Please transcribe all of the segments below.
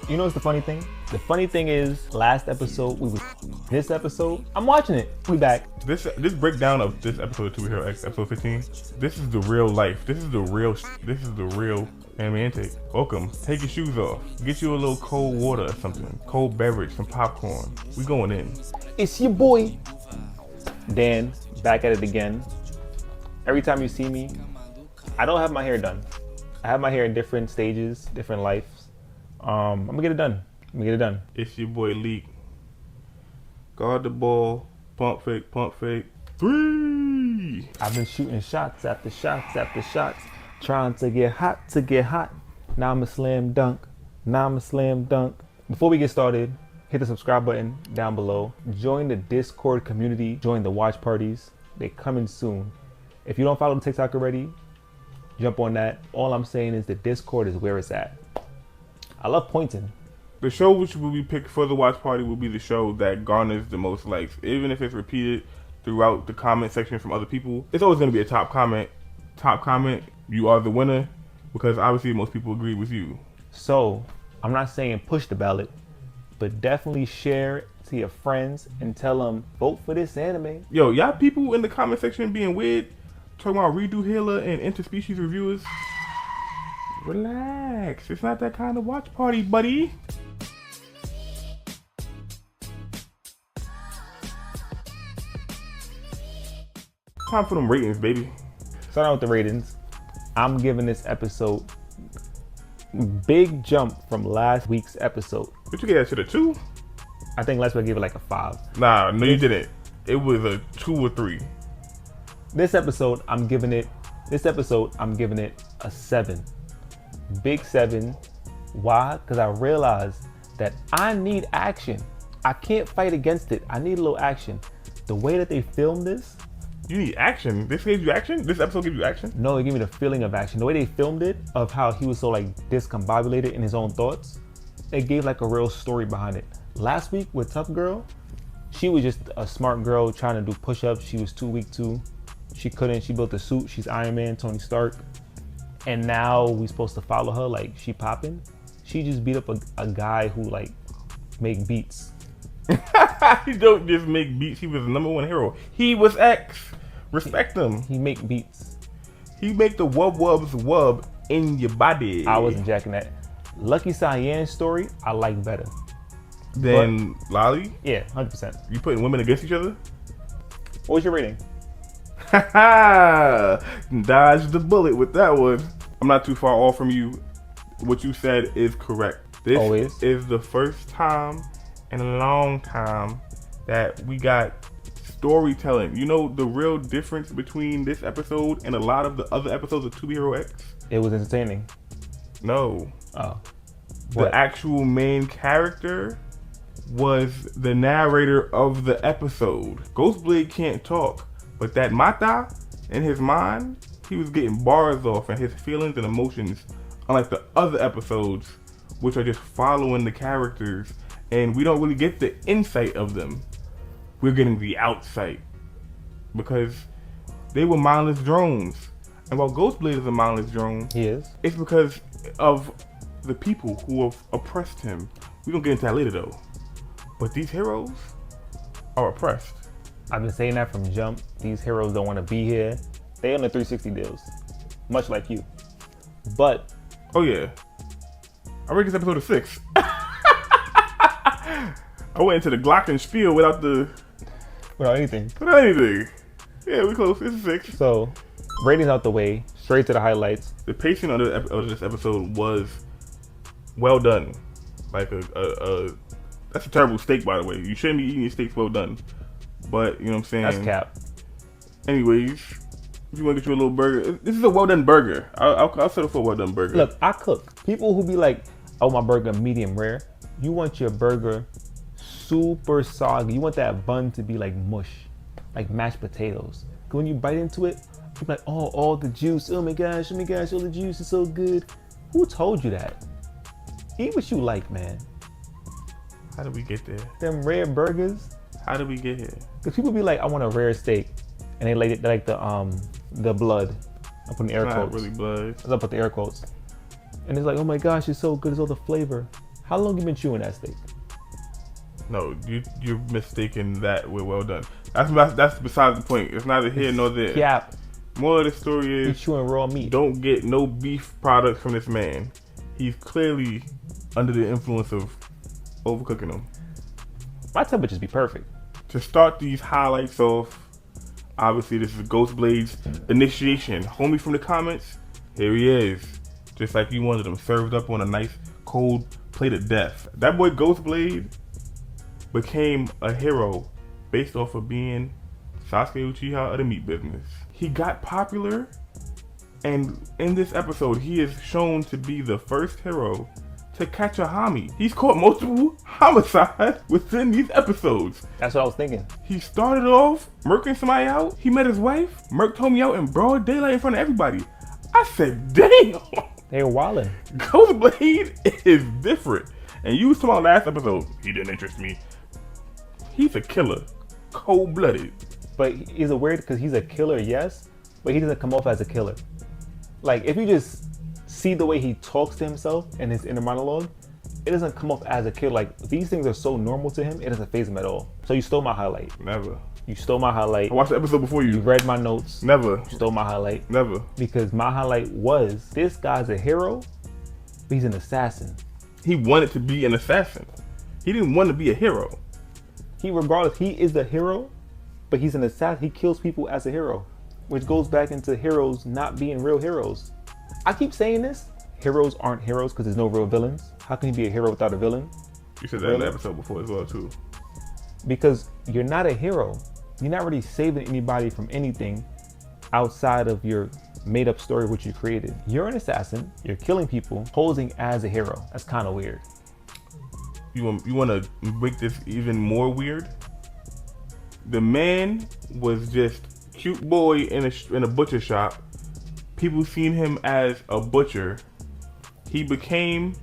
You know what's the funny thing? The funny thing is, last episode we was. This episode, I'm watching it. We back. This breakdown of this episode of 2 Hero X, episode 15. This is the real life. This is the real anime intake. Welcome. Take your shoes off. Get you a little cold water or something. Cold beverage, some popcorn. We going in. It's your boy, Dan, back at it again. Every time you see me, I don't have my hair done. I have my hair in different stages, different lives. I'm gonna get it done. It's your boy Leak. Guard the ball. Pump fake. 3. I've been shooting shots after shots after shots, trying to get hot. Now I'm a slam dunk. Before we get started, hit the subscribe button down below. Join the Discord community. Join the watch parties. They coming soon. If you don't follow the TikTok already, jump on that. All I'm saying is the Discord is where it's at. I love pointing. The show which will be picked for the watch party will be the show that garners the most likes. Even if it's repeated throughout the comment section from other people, it's always going to be a top comment. You are the winner because obviously most people agree with you. So I'm not saying push the ballot, but definitely share it to your friends and tell them vote for this anime. Yo, y'all people in the comment section being weird, talking about redo healer and interspecies reviewers. Relax, it's not that kind of watch party, buddy. Time for them ratings, baby. Starting out with the ratings, I'm giving this episode big jump from last week's episode. But you gave that shit a 2? I think last week I gave it like a 5. Nah, no you didn't. It was a 2 or 3. This episode I'm giving it a 7. Big 7. Why? Because I realized that I need action. I can't fight against it. I need a little action. The way that they filmed this. You need action? This gave you action? This episode gave you action? No, it gave me the feeling of action. The way they filmed it, of how he was so like discombobulated in his own thoughts, it gave like a real story behind it. Last week with Tough Girl, she was just a smart girl trying to do push-ups. She was too weak to. She couldn't. She built a suit. She's Iron Man, Tony Stark. And now we supposed to follow her like she popping. She just beat up a guy who like make beats. He don't just make beats. He was the #1 hero. He was X. Respect him. He make beats. He make the wub in your body. I wasn't jacking that. Lucky Cyan's story, I like better. Then Lolly? Yeah, 100%. You putting women against each other? What was your rating? Dodge the bullet with that one. I'm not too far off from you. What you said is correct. This Always. is the first time in a long time that we got storytelling. You know the real difference between this episode and a lot of the other episodes of 2 Hero X? It was entertaining. No. Oh. The actual main character was the narrator of the episode. Ghostblade can't talk, but that Mata, in his mind, he was getting bars off and his feelings and emotions, unlike the other episodes, which are just following the characters, and we don't really get the insight of them. We're getting the outsight, because they were mindless drones. And while Ghostblade is a mindless drone, He is. it's because of the people who have oppressed him. We're gonna get into that later though. But these heroes are oppressed. I've been saying that from jump. These heroes don't want to be here. They on the 360 deals, much like you. But Oh yeah, I rated this episode a 6. I went into the Glockenspiel without anything. anything. Yeah, we close. It's a 6. So, ratings out the way. Straight to the highlights. The pacing of this episode was well done. Like that's a terrible steak, by the way. You shouldn't be eating your steaks well done. But you know what I'm saying. That's cap. Anyways, if you want to get you a little burger, this is a well done burger. I'll settle for a well done burger. Look, I cook. People who be like, "Oh, my burger medium rare." You want your burger super soggy. You want that bun to be like mush, like mashed potatoes. When you bite into it, you're like, "Oh, all the juice. Oh my gosh, all the juice is so good." Who told you that? Eat what you like, man. How did we get there? Them rare burgers. How did we get here? Cause people be like, "I want a rare steak," and they like the blood. I put in air It's quotes. not really blood. I put the air quotes. And it's like, "Oh my gosh, it's so good. It's all the flavor." How long you been chewing that steak? No, you're mistaken that we're well done. That's besides the point. It's neither here nor there. Yeah. More of the story You is chewing raw meat. don't get no beef products from this man. He's clearly under the influence of overcooking them. My temperatures be perfect. To start these highlights off, obviously this is Ghostblade's initiation. Homie from the comments, here he is. Just like you wanted him, served up on a nice cold plate of death. That boy Ghostblade became a hero based off of being Sasuke Uchiha of the meat business. He got popular, and in this episode, he is shown to be the first hero to catch a homie. He's caught multiple homicides within these episodes. That's what I was thinking. He started off murking somebody out. He met his wife, murked homie out in broad daylight in front of everybody. I said, damn. They were wildin'. Ghostblade is different. And you was talking about last episode, he didn't interest me. He's a killer. Cold-blooded. But is it weird because he's a killer, yes, but he doesn't come off as a killer. Like, if you just see the way he talks to himself in his inner monologue, it doesn't come off as a killer. Like, these things are so normal to him, it doesn't faze him at all. So you stole my highlight. Never. You stole my highlight. I watched the episode before you. You read my notes. Never. You stole my highlight. Never. Because my highlight was, this guy's a hero, but he's an assassin. He wanted to be an assassin. He didn't want to be a hero. Regardless, he is the hero, but he's an assassin. He kills people as a hero, which goes back into heroes not being real heroes. I keep saying this. Heroes aren't heroes because there's no real villains. How can you be a hero without a villain? You said that in the episode before as well, too. Because you're not a hero. You're not really saving anybody from anything outside of your made-up story which you created. You're an assassin. You're killing people, posing as a hero. That's kind of weird. You want to make this even more weird? The man was just cute boy in a butcher shop. People seen him as a butcher. He became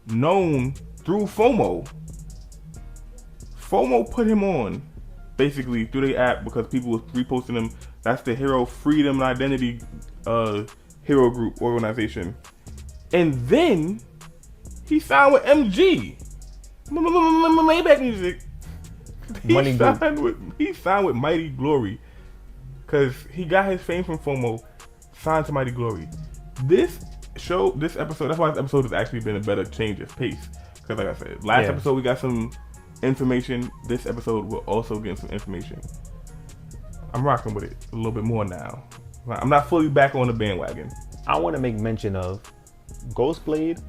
known through FOMO. FOMO put him on, basically, through the app because people was reposting him. That's the Hero Freedom and Identity hero group organization. And then he signed with MG. Maybach Music. He signed with Mighty Glory because he got his fame from FOMO, signed to Mighty Glory. This episode, that's why this episode has actually been a better change of pace. Because like I said, last episode we got some information. This episode we're also getting some information. I'm rocking with it a little bit more now. I'm not fully back on the bandwagon. I want to make mention of Ghostblade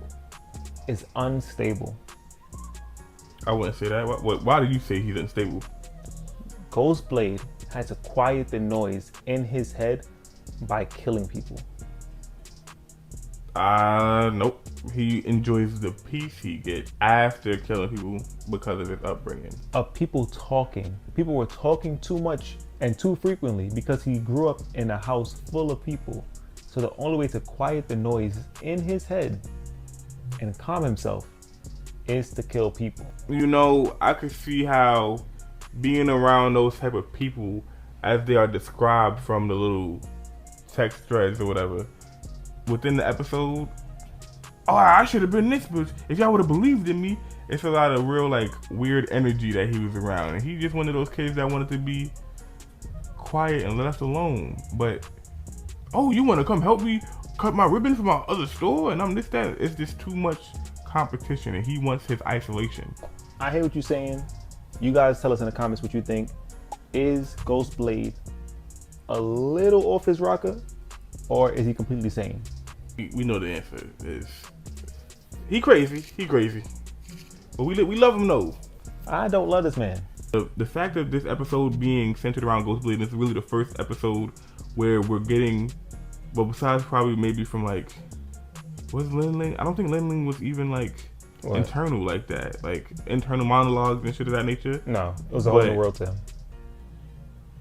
is unstable. I wouldn't say that. Why did you say he's unstable? Ghostblade had to quiet the noise in his head by killing people. Nope. He enjoys the peace he gets after killing people because of his upbringing. Of people talking. People were talking too much and too frequently because he grew up in a house full of people. So the only way to quiet the noise in his head and calm himself is to kill people. You know, I could see how being around those type of people as they are described from the little text threads or whatever within the episode, oh, I should have been this, but if y'all would have believed in me, it's a lot of real like weird energy that he was around. And he just one of those kids that wanted to be quiet and left alone. But, oh, you want to come help me cut my ribbon from my other store? And I'm this, that. It's just too much competition and he wants his isolation. I hear what you're saying. You guys tell us in the comments what you think. Is Ghostblade a little off his rocker or is he completely sane? We know the answer is he crazy. But we love him though. I don't love this man. The fact of this episode being centered around Ghostblade, this is really the first episode where we're getting, well, besides probably maybe from like, was Lin Ling? I don't think Lin Ling was even like internal like that, like internal monologues and shit of that nature. No, it was a whole new world to him.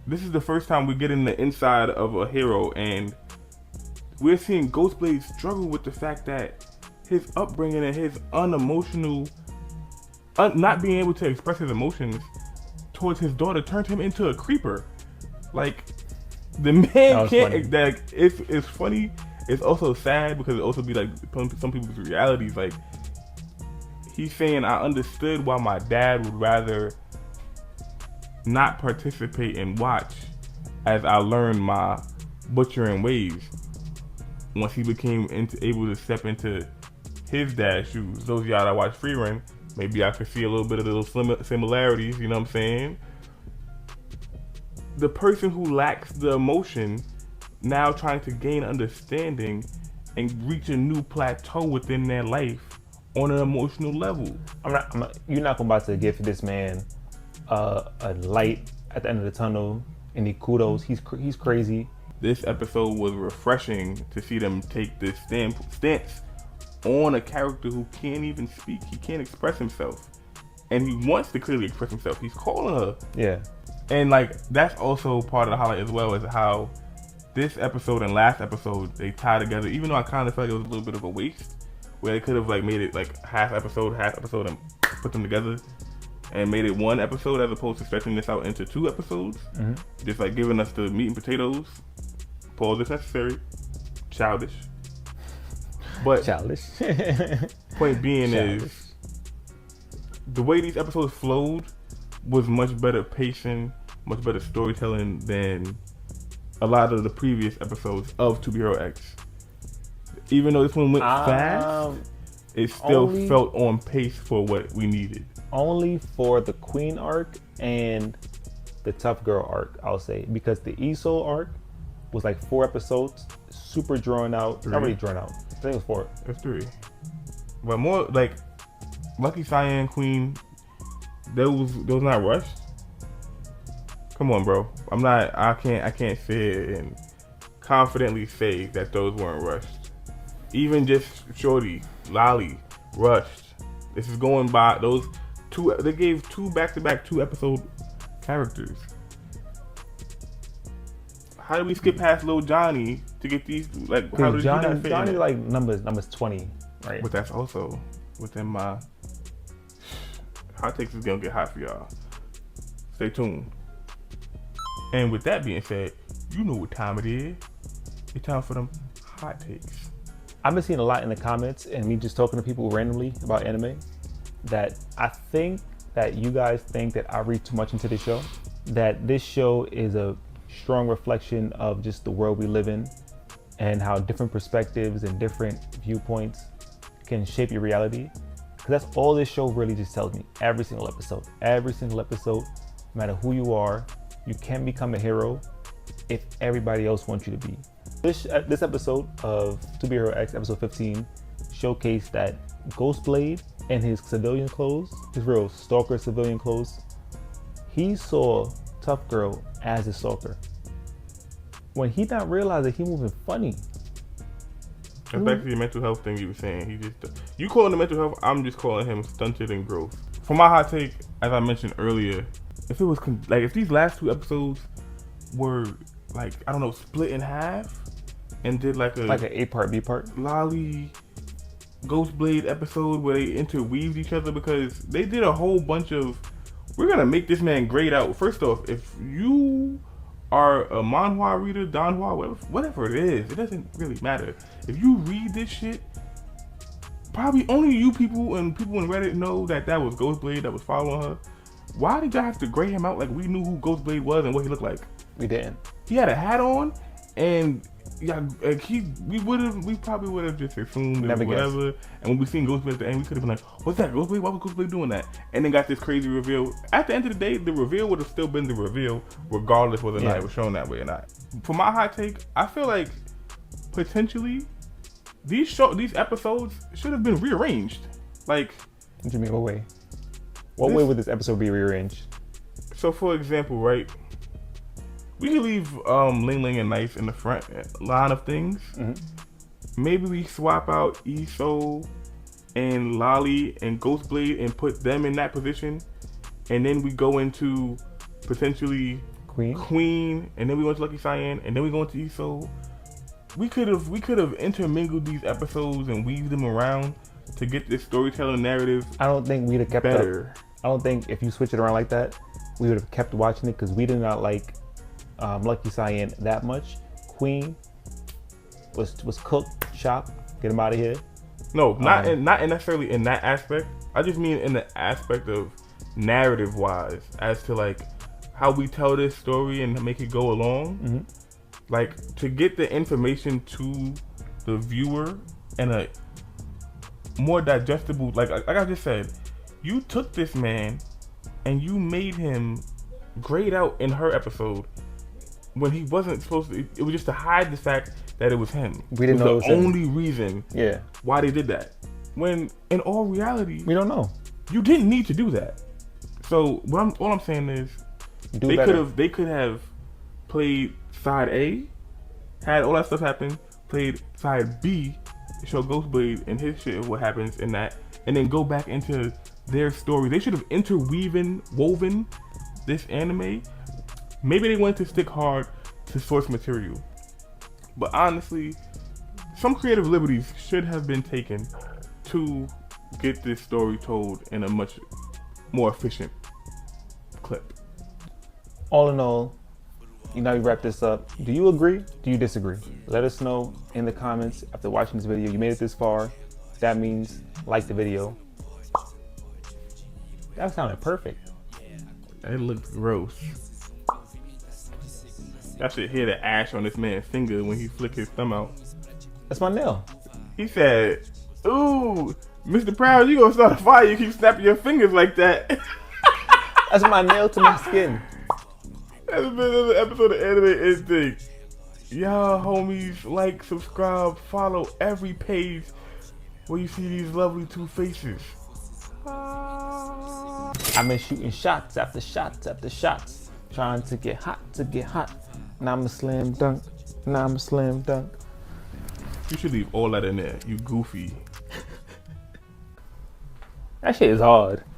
This is the first time we're getting the inside of a hero, and we're seeing Ghostblade struggle with the fact that his upbringing and his unemotional, not being able to express his emotions towards his daughter turned him into a creeper. Like, the man can't, like, it's funny. It's also sad because it also be like some people's realities. Like, he's saying, I understood why my dad would rather not participate and watch as I learned my butchering ways. Once he became able to step into his dad's shoes. Those of y'all that watch Free Run, maybe I could see a little bit of those similarities, you know what I'm saying? The person who lacks the emotion now trying to gain understanding and reach a new plateau within their life on an emotional level. You're not about to give this man a light at the end of the tunnel, any kudos. He's crazy. This episode was refreshing to see them take this stance on a character who can't even speak. He can't express himself. And he wants to clearly express himself. He's calling her. Yeah. And like, that's also part of the highlight as well, as how this episode and last episode, they tie together. Even though I kind of felt like it was a little bit of a waste, where they could have like made it like half episode, and put them together and made it one episode as opposed to stretching this out into 2 episodes. Mm-hmm. Just like giving us the meat and potatoes. Pause if necessary. Childish. But childish. Point being is, the way these episodes flowed was much better pacing, much better storytelling than a lot of the previous episodes of To Be Hero X. Even though this one went fast, it still felt on pace for what we needed. Only for the Queen arc and the Tough Girl arc, I'll say. Because the ESO arc was like 4 episodes, super drawn out. 3. Not really drawn out. I think it was 4. It's 3. But more like Lucky Cyan, Queen, those not rushed. Come on, bro. I can't say and confidently say that those weren't rushed. Even just Shorty, Lolly, rushed. This is going by those 2. They gave 2 back-to-back 2 episode characters. How did we skip past Lil Johnny to get these? Like, how did Johnny like numbers 20, right? But that's also within my hot takes is gonna get hot for y'all. Stay tuned. And with that being said, you know what time it is. It's time for them hot takes. I've been seeing a lot in the comments and me just talking to people randomly about anime that I think that you guys think that I read too much into the show. That this show is a strong reflection of just the world we live in and how different perspectives and different viewpoints can shape your reality. Because that's all this show really just tells me. Every single episode, no matter who you are, you can become a hero if everybody else wants you to be. This episode of To Be Hero X, episode 15, showcased that Ghostblade in his civilian clothes, his real stalker civilian clothes, he saw Tough Girl as a stalker. When he not realized that he moving funny. That's back to the mental health thing you were saying. You calling the mental health, I'm just calling him stunted in growth. For my hot take, as I mentioned earlier, if it was if these last 2 episodes were like, I don't know, split in half and did like an A part, B part, Lolly Ghostblade episode where they interweaved each other, because they did a whole bunch of, we're gonna make this man grayed out. First off, if you are a manhwa reader, danhwa, whatever it is, it doesn't really matter. If you read this shit, probably only you people and people in Reddit know that was Ghostblade that was following her. Why did y'all have to gray him out like we knew who Ghostblade was and what he looked like? We didn't. He had a hat on, and yeah, we probably would have just assumed it was whatever. And when we seen Ghostblade at the end, we could have been like, "What's that, Ghostblade? Why was Ghostblade doing that?" And then got this crazy reveal. At the end of the day, the reveal would have still been the reveal, regardless whether or not it was shown that way or not. For my hot take, I feel like potentially these episodes should have been rearranged. Like, what do you mean? What way? What way would this episode be rearranged? So, for example, right, we could leave Ling Ling and Knife in the front line of things. Mm-hmm. Maybe we swap out ESO and Lolly and Ghostblade and put them in that position, and then we go into potentially Queen, and then we go into Lucky Cyan, and then we go into ESO. We could have intermingled these episodes and weaved them around to get this storytelling narrative. I don't think we'd have kept better. I don't think if you switch it around like that, we would have kept watching it, because we did not like Lucky Cyan that much. Queen was cooked, chopped, get him out of here. No, not necessarily in that aspect. I just mean in the aspect of narrative wise, as to like how we tell this story and make it go along. Mm-hmm. Like to get the information to the viewer in a more digestible, like I just said, you took this man and you made him grayed out in her episode when he wasn't supposed to. It was just to hide the fact that it was him. We didn't know it was the only reason why they did that. When in all reality, we don't know. You didn't need to do that. So all I'm saying is they could have played side A, had all that stuff happen, played side B, show Ghostblade and his shit of what happens in that, and then go back into their story. They should have woven this anime. Maybe they wanted to stick hard to source material, but honestly, some creative liberties should have been taken to get this story told in a much more efficient clip. All in all, we wrap this up. Do you agree? Do you disagree? Let us know in the comments after watching this video. You made it this far. That means like the video. That sounded perfect. It looked gross. I should hear the ash on this man's finger when he flicked his thumb out. That's my nail. He said, "Ooh, Mr. Proud, you gonna start a fire. You keep snapping your fingers like that." That's my nail to my skin. That's been another episode of Anime Instinct. Y'all homies, like, subscribe, follow every page where you see these lovely two faces. I've been shooting shots after shots after shots, trying to get hot. Now I'm a slam dunk. You should leave all that in there, you goofy. That shit is hard.